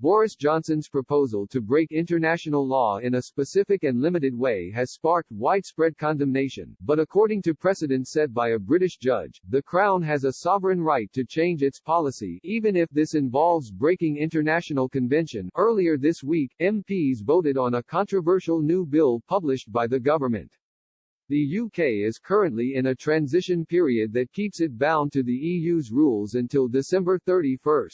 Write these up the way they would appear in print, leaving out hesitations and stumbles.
Boris Johnson's proposal to break international law in a specific and limited way has sparked widespread condemnation, but according to precedent set by a British judge, the Crown has a sovereign right to change its policy, even if this involves breaking international convention. Earlier this week, MPs voted on a controversial new bill published by the government. The UK is currently in a transition period that keeps it bound to the EU's rules until December 31.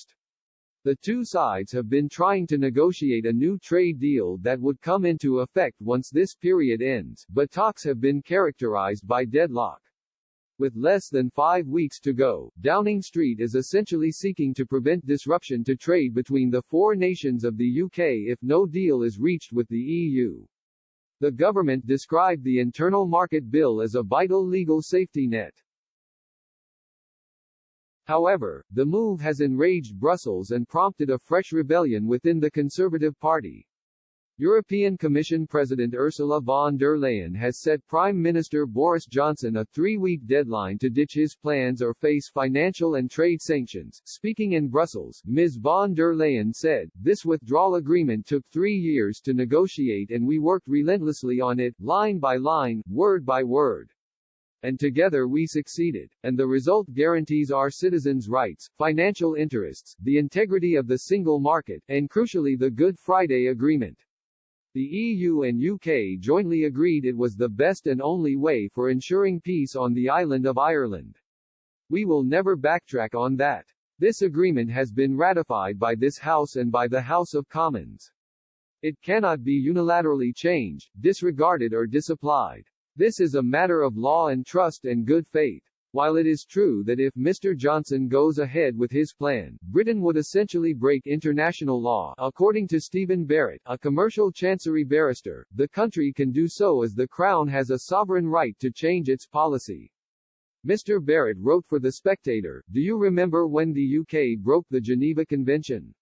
The two sides have been trying to negotiate a new trade deal that would come into effect once this period ends, but talks have been characterized by deadlock. With less than 5 weeks to go, Downing Street is essentially seeking to prevent disruption to trade between the four nations of the UK if no deal is reached with the EU. The government described the Internal Market Bill as a vital legal safety net. However, the move has enraged Brussels and prompted a fresh rebellion within the Conservative Party. European Commission President Ursula von der Leyen has set Prime Minister Boris Johnson a 3-week deadline to ditch his plans or face financial and trade sanctions. Speaking in Brussels, Ms. von der Leyen said, "This withdrawal agreement took 3 years to negotiate and we worked relentlessly on it, line by line, word by word. And together we succeeded. And the result guarantees our citizens' rights, financial interests, the integrity of the single market, and crucially the Good Friday Agreement." The EU and UK jointly agreed it was the best and only way for ensuring peace on the island of Ireland. "We will never backtrack on that. This agreement has been ratified by this House and by the House of Commons. It cannot be unilaterally changed, disregarded or disapplied. This is a matter of law and trust and good faith." While it is true that if Mr. Johnson goes ahead with his plan, Britain would essentially break international law, according to Stephen Barrett, a commercial chancery barrister, the country can do so as the Crown has a sovereign right to change its policy. Mr. Barrett wrote for The Spectator, "Do you remember when the UK broke the Geneva Convention?